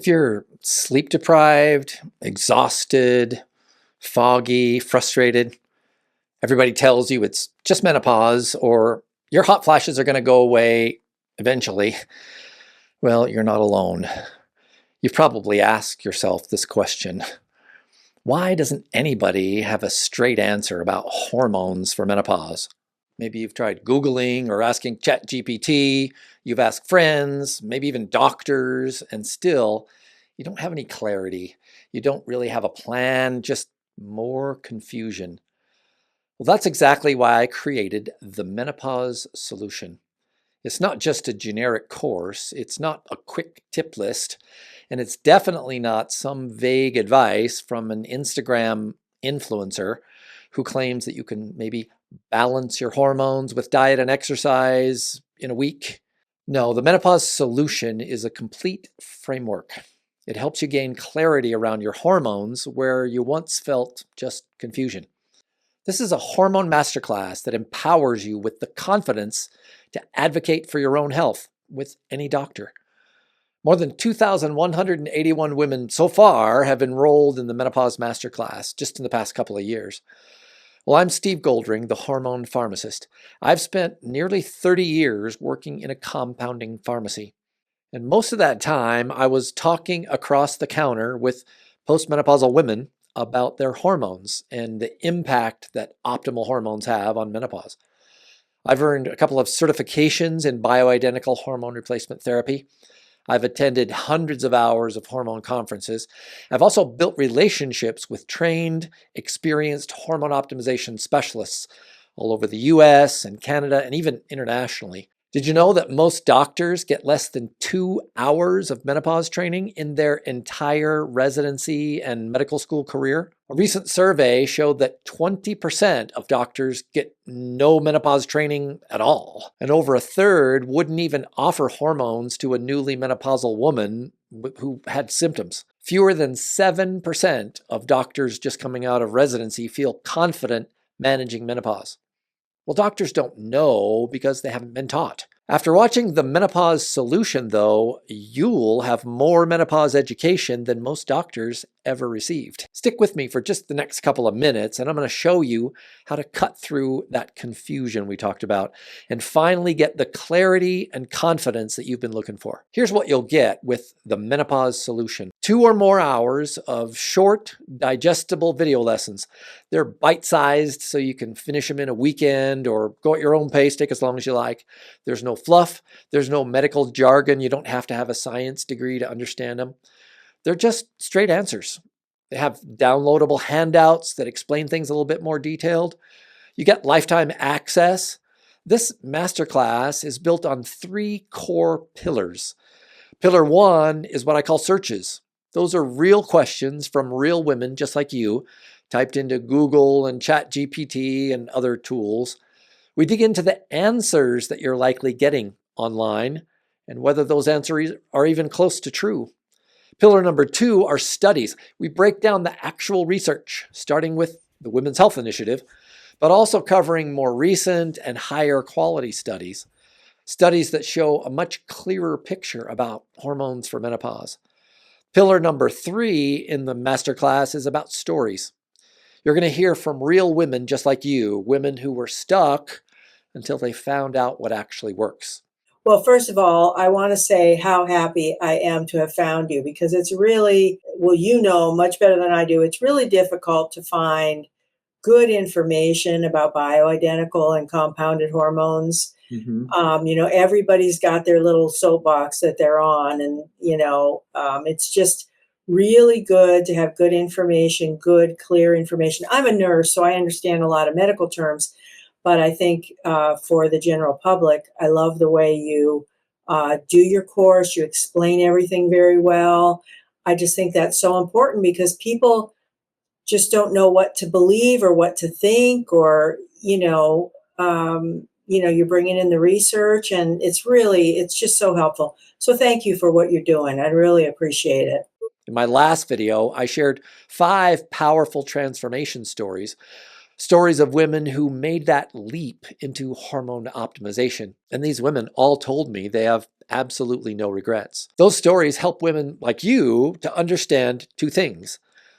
If you're sleep deprived, exhausted, foggy, frustrated, everybody tells you it's just menopause or your hot flashes are going to go away eventually, well, you're not alone. You've probably asked yourself this question. Why doesn't anybody have a straight answer about hormones for menopause? Maybe you've tried Googling or asking ChatGPT, you've asked friends, maybe even doctors, and still you don't have any clarity. You don't really have a plan, just more confusion. Well, that's exactly why I created the Menopause Solution. It's not just a generic course, it's not a quick tip list, and it's definitely not some vague advice from an Instagram influencer who claims that you can maybe balance your hormones with diet and exercise in a week. No, the Menopause Solution is a complete framework. It helps you gain clarity around your hormones where you once felt just confusion. This is a hormone masterclass that empowers you with the confidence to advocate for your own health with any doctor. More than 2,181 women so far have enrolled in the Menopause Masterclass just in the past couple of years. Well, I'm Steve Goldring, the Hormone Pharmacist. I've spent nearly 30 years working in a compounding pharmacy. And most of that time, I was talking across the counter with postmenopausal women about their hormones and the impact that optimal hormones have on menopause. I've earned a couple of certifications in bioidentical hormone replacement therapy. I've attended hundreds of hours of hormone conferences. I've also built relationships with trained, experienced hormone optimization specialists all over the US and Canada and even internationally. Did you know that most doctors get less than 2 hours of menopause training in their entire residency and medical school career? A recent survey showed that 20% of doctors get no menopause training at all, and over a third wouldn't even offer hormones to a newly menopausal woman who had symptoms. Fewer than 7% of doctors just coming out of residency feel confident managing menopause. Well, doctors don't know because they haven't been taught. After watching the Menopause Solution, though, you'll have more menopause education than most doctors ever received. Stick with me for just the next couple of minutes, and I'm going to show you how to cut through that confusion we talked about and finally get the clarity and confidence that you've been looking for. Here's what you'll get with the Menopause Solution. 2 or more hours of short, digestible video lessons. They're bite-sized, so you can finish them in a weekend or go at your own pace, take as long as you like. There's no fluff. There's no medical jargon. You don't have to have a science degree to understand them. They're just straight answers. They have downloadable handouts that explain things a little bit more detailed. You get lifetime access. This masterclass is built on 3 core pillars. Pillar 1 is what I call searches. Those are real questions from real women just like you, typed into Google and ChatGPT and other tools. We dig into the answers that you're likely getting online and whether those answers are even close to true. Pillar number 2 are studies. We break down the actual research, starting with the Women's Health Initiative, but also covering more recent and higher quality studies. Studies that show a much clearer picture about hormones for menopause. Pillar number 3 in the masterclass is about stories. You're going to hear from real women just like you, women who were stuck until they found out what actually works. Well, first of all, I want to say how happy I am to have found you because it's really, well, you know much better than I do, it's really difficult to find good information about bioidentical and compounded hormones. Everybody's got their little soapbox that they're on, and, it's just really good to have good information, good, clear information. I'm a nurse, so I understand a lot of medical terms. But I think for the general public, I love the way you do your course. You explain everything very well. I just think that's so important because people just don't know what to believe or what to think, or, you're bringing in the research, and it's just so helpful. So thank you for what you're doing. I really appreciate it. In my last video, I shared 5 powerful transformation stories Stories of women who made that leap into hormone optimization. And these women all told me they have absolutely no regrets. Those stories help women like you to understand two things.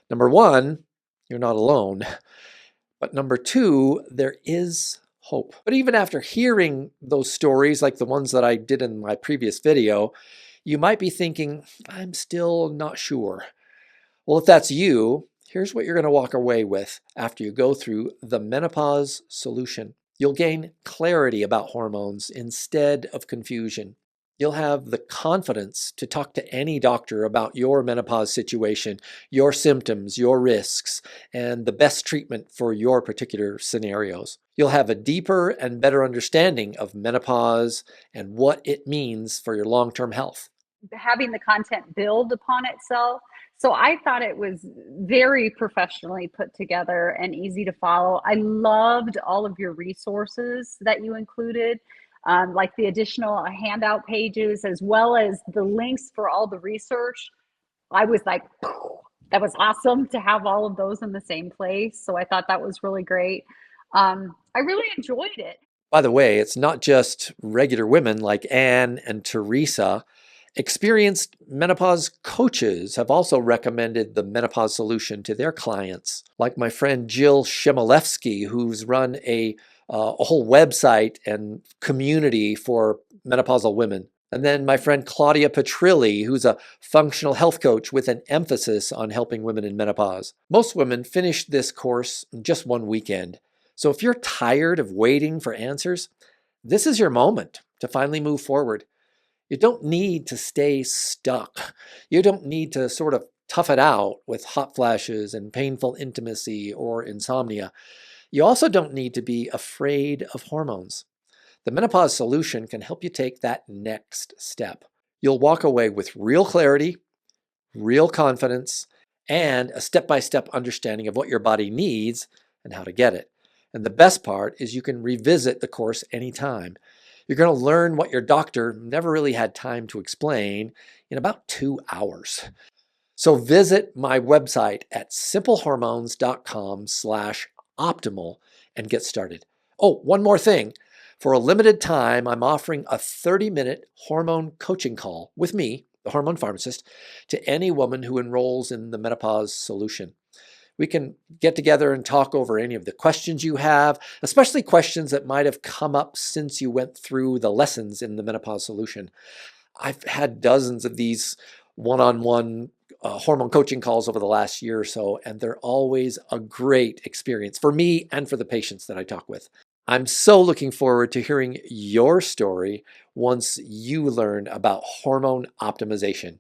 Number one, you're not alone. But number two, there is hope. But even after hearing those stories, like the ones that I did in my previous video, you might be thinking, I'm still not sure. Well, if that's you, here's what you're going to walk away with after you go through the Menopause Solution. You'll gain clarity about hormones instead of confusion. You'll have the confidence to talk to any doctor about your menopause situation, your symptoms, your risks, and the best treatment for your particular scenarios. You'll have a deeper and better understanding of menopause and what it means for your long-term health. Having the content build upon itself. So I thought it was very professionally put together and easy to follow. I loved all of your resources that you included, like the additional handout pages, as well as the links for all the research. I was like, that was awesome to have all of those in the same place. So I thought that was really great. I really enjoyed it. By the way, it's not just regular women like Anne and Teresa. Experienced menopause coaches have also recommended the Menopause Solution to their clients, like my friend Jill Shimolevsky, who's run a whole website and community for menopausal women. And then my friend Claudia Petrilli, who's a functional health coach with an emphasis on helping women in menopause. Most women finish this course in just one weekend. So if you're tired of waiting for answers, this is your moment to finally move forward. You don't need to stay stuck. You don't need to sort of tough it out with hot flashes and painful intimacy or insomnia. You also don't need to be afraid of hormones. The Menopause Solution can help you take that next step. You'll walk away with real clarity, real confidence, and a step-by-step understanding of what your body needs and how to get it. And the best part is you can revisit the course anytime. You're going to learn what your doctor never really had time to explain in about 2 hours. So visit my website at simplehormones.com/optimal and get started. Oh, one more thing. For a limited time, I'm offering a 30-minute hormone coaching call with me, the hormone pharmacist, to any woman who enrolls in the Menopause Solution. We can get together and talk over any of the questions you have, especially questions that might have come up since you went through the lessons in the Menopause Solution. I've had dozens of these one-on-one hormone coaching calls over the last year or so, and they're always a great experience for me and for the patients that I talk with. I'm so looking forward to hearing your story once you learn about hormone optimization.